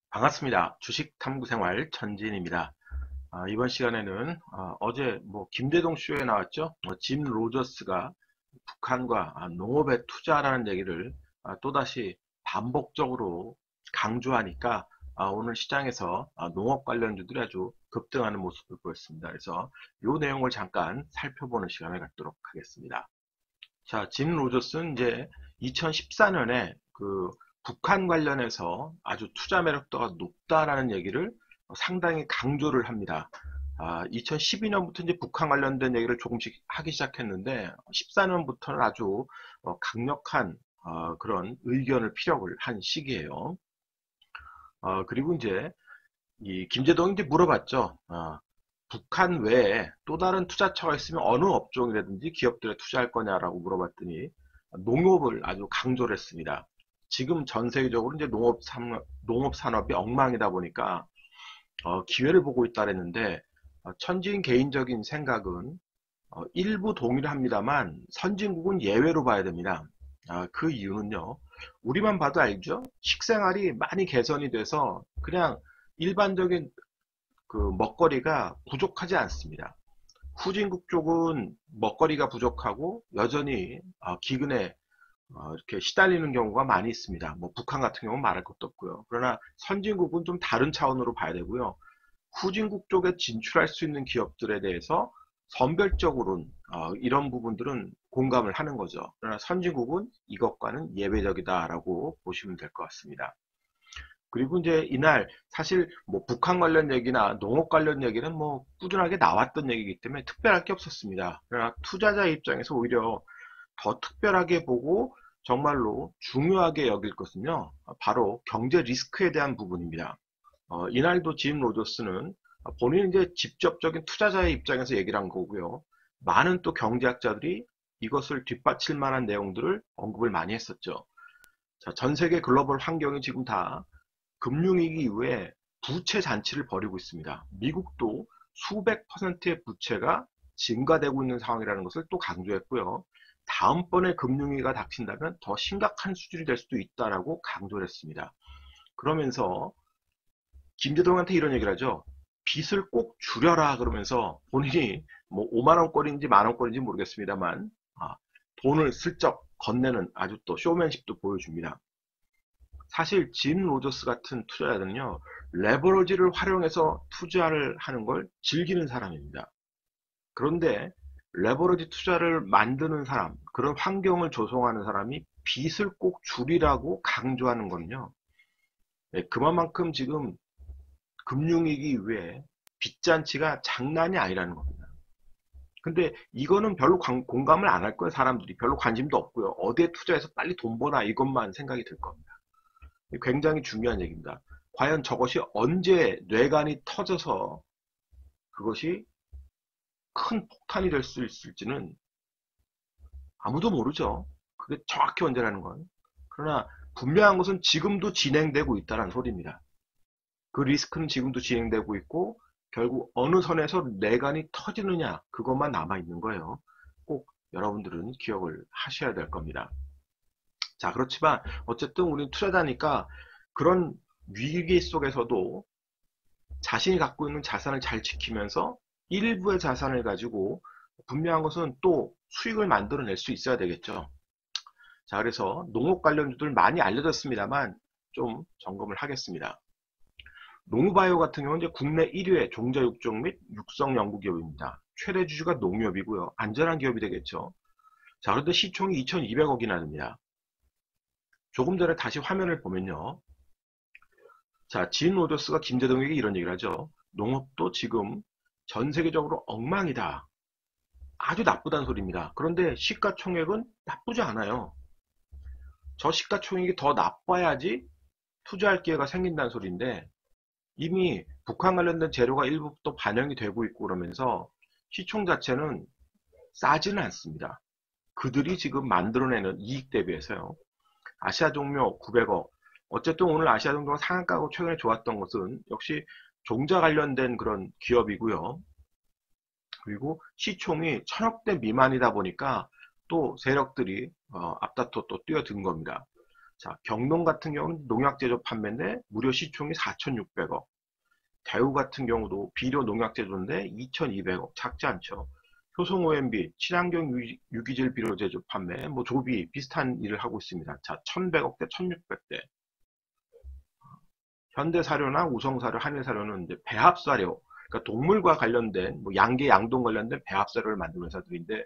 반갑습니다. 주식탐구생활 전진입니다. 이번 시간에는 어제 김대동 쇼에 나왔죠. 짐 로저스가 북한과 농업에 투자라는 얘기를 또다시 반복적으로 강조하니까 오늘 시장에서 농업 관련주들이 아주 급등하는 모습을 보였습니다. 그래서 이 내용을 잠깐 살펴보는 시간을 갖도록 하겠습니다. 자, 짐 로저스는 이제 2014년에 북한 관련해서 아주 투자 매력도가 높다라는 얘기를 상당히 강조를 합니다. 2012년부터 이제 북한 관련된 얘기를 조금씩 하기 시작했는데 14년부터는 아주 강력한 그런 의견을 피력을 한 시기예요. 그리고 이제 이 김재동이 이제 물어봤죠. 북한 외에 또 다른 투자처가 있으면 어느 업종이라든지 기업들에 투자할 거냐라고 물어봤더니 농업을 아주 강조를 했습니다. 지금 전 세계적으로 이제 농업 산업이 엉망이다 보니까 기회를 보고 있다 그랬는데 천지인 개인적인 생각은 일부 동의를 합니다만 선진국은 예외로 봐야 됩니다. 그 이유는요. 우리만 봐도 알죠. 식생활이 많이 개선이 돼서 그냥 일반적인 먹거리가 부족하지 않습니다. 후진국 쪽은 먹거리가 부족하고 여전히 기근에 이렇게 시달리는 경우가 많이 있습니다. 북한 같은 경우는 말할 것도 없고요. 그러나 선진국은 좀 다른 차원으로 봐야 되고요. 후진국 쪽에 진출할 수 있는 기업들에 대해서 선별적으로는 이런 부분들은 공감을 하는 거죠. 그러나 선진국은 이것과는 예외적이다라고 보시면 될 것 같습니다. 그리고 이제 이날 사실 북한 관련 얘기나 농업 관련 얘기는 꾸준하게 나왔던 얘기이기 때문에 특별할 게 없었습니다. 그러나 투자자 입장에서 오히려 더 특별하게 보고 정말로 중요하게 여길 것은요, 바로 경제 리스크에 대한 부분입니다. 이날도 짐 로저스는 본인이 이제 직접적인 투자자의 입장에서 얘기를 한 거고요. 많은 또 경제학자들이 이것을 뒷받칠 만한 내용들을 언급을 많이 했었죠. 자, 전 세계 글로벌 환경이 지금 다 금융위기 이후에 부채 잔치를 벌이고 있습니다. 미국도 수백 %의 부채가 증가되고 있는 상황이라는 것을 또 강조했고요. 다음번에 금융위기가 닥친다면 더 심각한 수준이 될 수도 있다라고 강조를 했습니다. 그러면서 김대동한테 이런 얘기를 하죠. 빚을 꼭 줄여라 그러면서 본인이 5만원꼴인지 만원꼴인지 모르겠습니다만 돈을 슬쩍 건네는 아주 또 쇼맨십도 보여줍니다. 사실 짐 로저스 같은 투자자들은요. 레버러지를 활용해서 투자를 하는 걸 즐기는 사람입니다. 그런데 레버러지 투자를 만드는 사람, 그런 환경을 조성하는 사람이 빚을 꼭 줄이라고 강조하는 건요. 그만큼 지금 금융위기 이후에 빚잔치가 장난이 아니라는 겁니다. 근데 이거는 별로 공감을 안 할 거예요. 사람들이 별로 관심도 없고요. 어디에 투자해서 빨리 돈 버나 이것만 생각이 들 겁니다. 굉장히 중요한 얘기입니다. 과연 저것이 언제 뇌관이 터져서 그것이 큰 폭탄이 될 수 있을지는 아무도 모르죠. 그게 정확히 언제라는 건. 그러나 분명한 것은 지금도 진행되고 있다는 소리입니다. 그 리스크는 지금도 진행되고 있고 결국 어느 선에서 뇌관이 터지느냐 그것만 남아있는 거예요. 꼭 여러분들은 기억을 하셔야 될 겁니다. 자, 그렇지만 어쨌든 우리는 투자자니까 그런 위기 속에서도 자신이 갖고 있는 자산을 잘 지키면서 일부의 자산을 가지고 분명한 것은 또 수익을 만들어낼 수 있어야 되겠죠. 자, 그래서 농업 관련주들 많이 알려졌습니다만 좀 점검을 하겠습니다. 농우바이오 같은 경우는 이제 국내 1위의 종자 육종 및 육성 연구 기업입니다. 최대 주주가 농협이고요. 안전한 기업이 되겠죠. 자, 그런데 시총이 2,200억이나 됩니다. 조금 전에 다시 화면을 보면요. 자, 짐 로저스가 김대동에게 이런 얘기를 하죠. 농업도 지금 전 세계적으로 엉망이다. 아주 나쁘다는 소리입니다. 그런데 시가총액은 나쁘지 않아요. 저 시가총액이 더 나빠야지 투자할 기회가 생긴다는 소리인데 이미 북한 관련된 재료가 일부 또 반영이 되고 있고 그러면서 시총 자체는 싸지는 않습니다. 그들이 지금 만들어내는 이익 대비해서요. 아시아종묘 900억. 어쨌든 오늘 아시아종묘가 상한가고 최근에 좋았던 것은 역시 종자 관련된 그런 기업이고요. 그리고 시총이 1,000억대 미만이다 보니까 또 세력들이 앞다퉈 또 뛰어든 겁니다. 자, 경동 같은 경우는 농약 제조 판매인데 무려 시총이 4,600억. 대우 같은 경우도 비료 농약 제조인데 2,200억. 작지 않죠. 효성 OMB 친환경 유기질 비료 제조 판매, 뭐 조비 비슷한 일을 하고 있습니다. 자, 1,100억대, 1,600대. 현대사료나 우성사료, 한일사료는 이제 배합사료, 그러니까 동물과 관련된 뭐 양계, 양동 관련된 배합사료를 만드는 회사들인데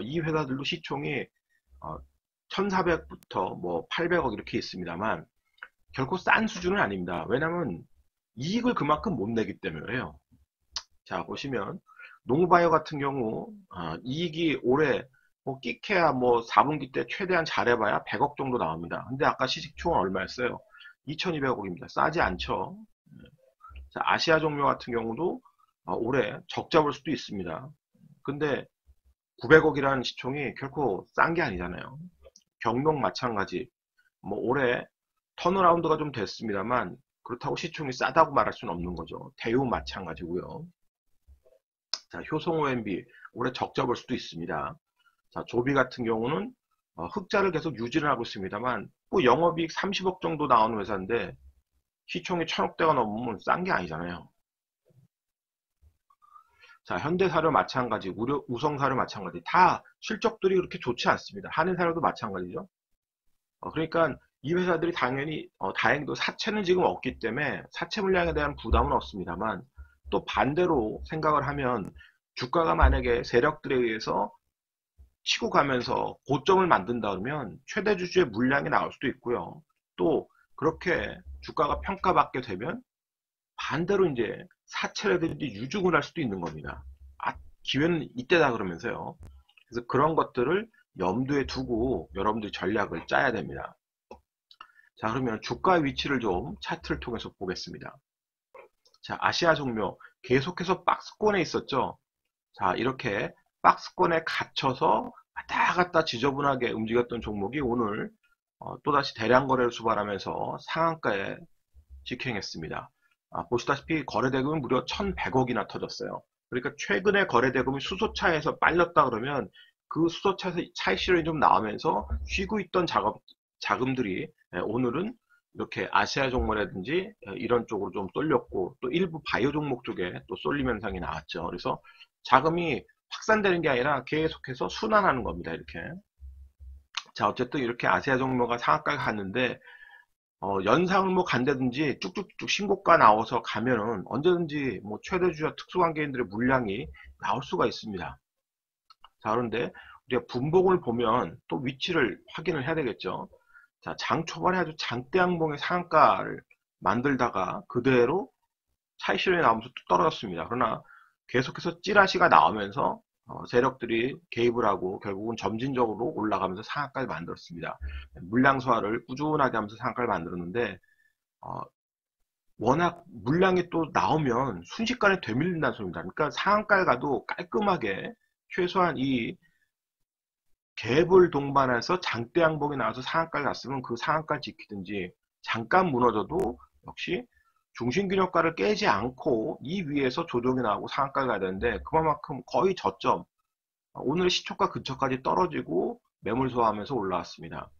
이 회사들도 시총이 1,400부터 뭐 800억 이렇게 있습니다만 결코 싼 수준은 아닙니다. 왜냐하면 이익을 그만큼 못 내기 때문에요. 자, 보시면 농바이오 같은 경우 이익이 올해 뭐 끼케야 뭐 4분기 때 최대한 잘해봐야 100억 정도 나옵니다. 근데 아까 시식총은 얼마였어요? 2,200억입니다. 싸지 않죠. 자, 아시아 종묘 같은 경우도 올해 적자 볼 수도 있습니다. 근데 900억이라는 시총이 결코 싼 게 아니잖아요. 경동 마찬가지. 뭐 올해 턴어라운드가 좀 됐습니다만 그렇다고 시총이 싸다고 말할 수는 없는 거죠. 대우 마찬가지고요. 자, 효성 OMB 올해 적자 볼 수도 있습니다. 자, 조비 같은 경우는 흑자를 계속 유지를 하고 있습니다만 뭐 영업이익 30억 정도 나오는 회사인데 시총이 1,000억대가 넘으면 싼 게 아니잖아요. 자, 현대사료 마찬가지, 우성사료 마찬가지, 다 실적들이 그렇게 좋지 않습니다. 한일사료도 마찬가지죠. 그러니까 이 회사들이 당연히 다행히도 사채는 지금 없기 때문에 사채 물량에 대한 부담은 없습니다만 또 반대로 생각을 하면 주가가 만약에 세력들에 의해서 치고 가면서 고점을 만든다 그러면 최대 주주의 물량이 나올 수도 있고요. 또 그렇게 주가가 평가받게 되면 반대로 이제 사채라든지 유증을 할 수도 있는 겁니다. 기회는 이때다 그러면서요. 그래서 그런 것들을 염두에 두고 여러분들이 전략을 짜야 됩니다. 자, 그러면 주가 위치를 좀 차트를 통해서 보겠습니다. 자, 아시아 종묘 계속해서 박스권에 있었죠. 자, 이렇게 박스권에 갇혀서 왔다 갔다 지저분하게 움직였던 종목이 오늘 또다시 대량 거래를 수반하면서 상한가에 직행했습니다. 보시다시피 거래대금은 무려 1,100억이나 터졌어요. 그러니까 최근에 거래대금이 수소차에서 빨렸다 그러면 그 수소차에서 차익 실현이 좀 나오면서 쉬고 있던 자금들이 오늘은 이렇게 아시아 종목이라든지 이런 쪽으로 좀 쏠렸고 또 일부 바이오 종목 쪽에 또 쏠림 현상이 나왔죠. 그래서 자금이 확산되는 게 아니라 계속해서 순환하는 겁니다. 이렇게. 자, 어쨌든 이렇게 아시아 종목가 상한가에 갔는데 연상을 뭐 간다든지 쭉쭉쭉 신고가 나와서 가면은 언제든지 뭐 최대주주와 특수관계인들의 물량이 나올 수가 있습니다. 자, 그런데 우리가 분봉을 보면 또 위치를 확인을 해야 되겠죠. 자, 장 초반에 아주 장대양봉의 상한가를 만들다가 그대로 차익 실현이 나오면서 또 떨어졌습니다. 그러나 계속해서 찌라시가 나오면서 세력들이 개입을 하고 결국은 점진적으로 올라가면서 상한가를 만들었습니다. 물량 소화를 꾸준하게 하면서 상한가를 만들었는데 워낙 물량이 또 나오면 순식간에 되밀린다는 소리입니다. 그러니까 상한가를 가도 깔끔하게 최소한 이 갭을 동반해서 장대 양봉이 나와서 상한가를 갔으면 그 상한가를 지키든지 잠깐 무너져도 역시 중심균형가를 깨지 않고 이 위에서 조정이 나오고 상한가를 가야 되는데 그만큼 거의 저점 오늘 시초가 근처까지 떨어지고 매물 소화하면서 올라왔습니다.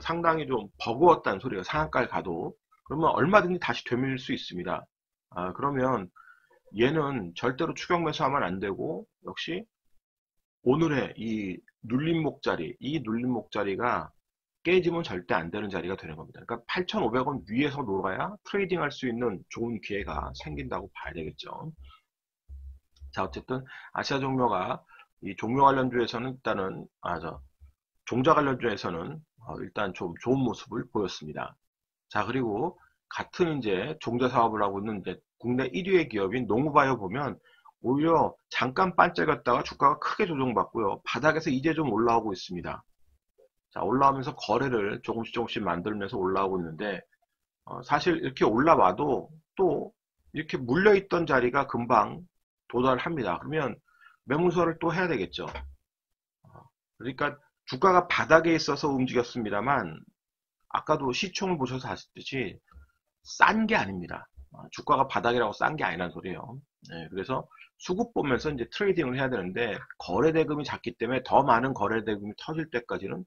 상당히 좀 버거웠다는 소리가 상한가를 가도 그러면 얼마든지 다시 되밀릴 수 있습니다. 그러면 얘는 절대로 추격 매수하면 안 되고 역시 오늘의 이 눌림 목자리 이 눌림 목자리가 깨지면 절대 안 되는 자리가 되는 겁니다. 그러니까 8,500원 위에서 놀아야 트레이딩 할 수 있는 좋은 기회가 생긴다고 봐야 되겠죠. 자, 어쨌든 아시아 종묘가 이 종묘 관련주에서는 일단은 종자 관련주에서는 일단 좀 좋은 모습을 보였습니다. 자, 그리고 같은 이제 종자 사업을 하고 있는 이제 국내 1위의 기업인 농우바이오 보면 오히려 잠깐 반짝였다가 주가가 크게 조정받고요. 바닥에서 이제 좀 올라오고 있습니다. 자, 올라오면서 거래를 조금씩 만들면서 올라오고 있는데 사실 이렇게 올라와도 또 이렇게 물려있던 자리가 금방 도달합니다. 그러면 매물소화를 또 해야 되겠죠. 그러니까 주가가 바닥에 있어서 움직였습니다만 아까도 시총을 보셔서 아시듯이 싼 게 아닙니다. 주가가 바닥이라고 싼 게 아니란 소리예요. 그래서 수급 보면서 이제 트레이딩을 해야 되는데 거래 대금이 작기 때문에 더 많은 거래 대금이 터질 때까지는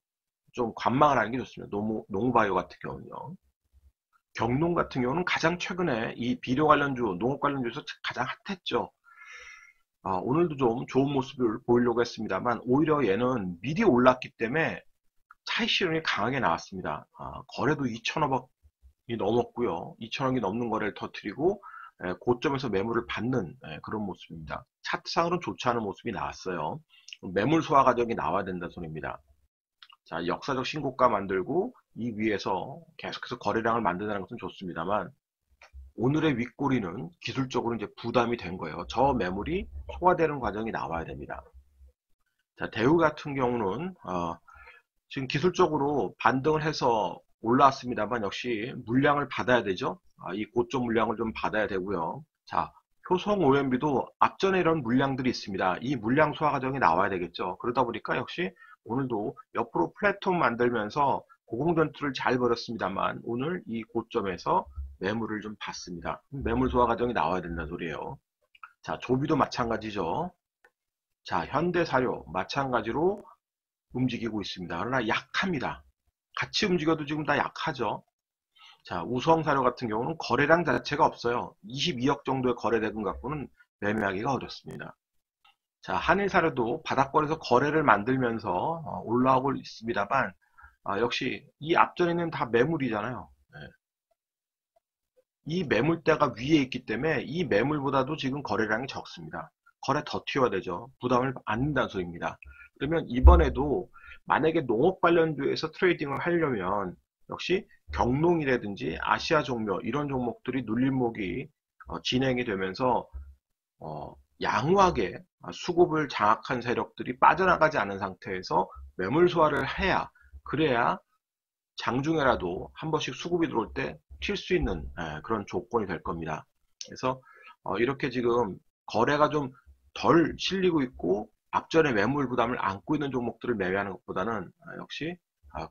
좀 관망을 하는 게 좋습니다. 농우바이오 같은 경우는요. 경농 같은 경우는 가장 최근에 이 비료 관련주, 농업 관련주에서 가장 핫했죠. 오늘도 좀 좋은 모습을 보이려고 했습니다만 오히려 얘는 미리 올랐기 때문에 차익 실현이 강하게 나왔습니다. 거래도 2,000억이 넘었고요. 2,000억이 넘는 거래를 터뜨리고 고점에서 매물을 받는 그런 모습입니다. 차트상으로는 좋지 않은 모습이 나왔어요. 매물 소화 과정이 나와야 된다는 소리입니다. 자, 역사적 신고가 만들고 이 위에서 계속해서 거래량을 만든다는 것은 좋습니다만 오늘의 윗꼬리는 기술적으로 이제 부담이 된 거예요. 저 매물이 소화되는 과정이 나와야 됩니다. 자, 대우 같은 경우는 지금 기술적으로 반등을 해서 올라왔습니다만 역시 물량을 받아야 되죠. 이 고점 물량을 좀 받아야 되고요. 자, 효성 OMB도 앞전에 이런 물량들이 있습니다. 이 물량 소화 과정이 나와야 되겠죠. 그러다 보니까 역시 오늘도 옆으로 플랫폼 만들면서 고공전투를 잘 벌였습니다만 오늘 이 고점에서 매물을 좀 받습니다. 매물 소화 과정이 나와야 된다는 소리예요. 자, 조비도 마찬가지죠. 자, 현대사료 마찬가지로 움직이고 있습니다. 그러나 약합니다. 같이 움직여도 지금 다 약하죠. 자, 우성사료 같은 경우는 거래량 자체가 없어요. 22억 정도의 거래대금 갖고는 매매하기가 어렵습니다. 자, 한일사료도 바닥권에서 거래를 만들면서 올라오고 있습니다만 역시 이 앞전에는 다 매물이잖아요. 이 매물대가 위에 있기 때문에 이 매물보다도 지금 거래량이 적습니다. 거래 더 튀어야 되죠. 부담을 안는다는 소리입니다. 그러면 이번에도 만약에 농업 관련주에서 트레이딩을 하려면 역시 경농이라든지 아시아 종묘 이런 종목들이 눌림목이 진행이 되면서 양호하게 수급을 장악한 세력들이 빠져나가지 않은 상태에서 매물 소화를 해야 그래야 장중에라도 한 번씩 수급이 들어올 때 튈 수 있는 그런 조건이 될 겁니다. 그래서 이렇게 지금 거래가 좀 덜 실리고 있고 앞전에 매물 부담을 안고 있는 종목들을 매매하는 것보다는 역시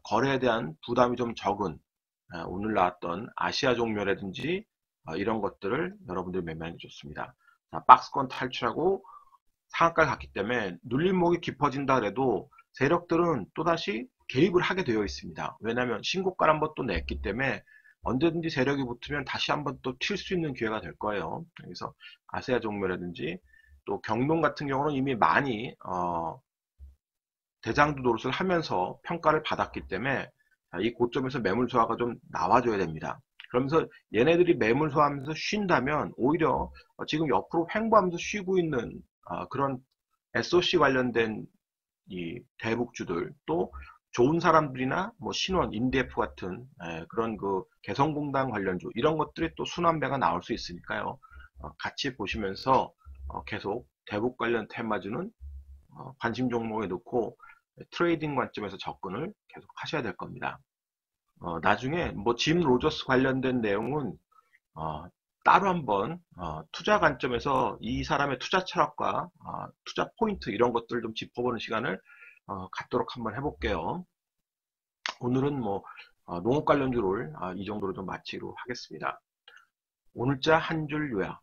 거래에 대한 부담이 좀 적은 오늘 나왔던 아시아 종묘라든지 이런 것들을 여러분들이 매매하는 게 좋습니다. 자, 박스권 탈출하고 상한가를 갔기 때문에 눌림목이 깊어진다 그래도 세력들은 또다시 개입을 하게 되어 있습니다. 왜냐하면 신고가를 한번 또 냈기 때문에 언제든지 세력이 붙으면 다시 한번 또 튈 수 있는 기회가 될 거예요. 그래서 아시아 종묘라든지 또 경동 같은 경우는 이미 많이 대장주 노릇을 하면서 평가를 받았기 때문에 이 고점에서 매물 소화가 좀 나와줘야 됩니다. 그러면서 얘네들이 매물 소화하면서 쉰다면 오히려 지금 옆으로 횡보하면서 쉬고 있는 그런 SOC 관련된 이 대북주들 또 좋은 사람들이나 뭐 신원, 인디F 같은 그런 그 개성공단 관련주 이런 것들이 또 순환배가 나올 수 있으니까요. 같이 보시면서 계속 대북 관련 테마주는 관심 종목에 넣고 트레이딩 관점에서 접근을 계속 하셔야 될 겁니다. 나중에 뭐 짐 로저스 관련된 내용은 따로 한번 투자 관점에서 이 사람의 투자 철학과 투자 포인트 이런 것들을 좀 짚어보는 시간을 갖도록 한번 해볼게요. 오늘은 뭐 농업 관련주를 이 정도로 좀 마치도록 하겠습니다. 오늘자 한 줄 요약.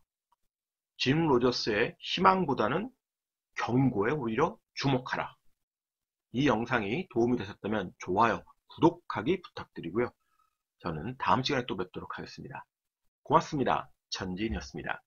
짐 로저스의 희망보다는 경고에 오히려 주목하라. 이 영상이 도움이 되셨다면 좋아요, 구독하기 부탁드리고요. 저는 다음 시간에 또 뵙도록 하겠습니다. 고맙습니다. 전지인이었습니다.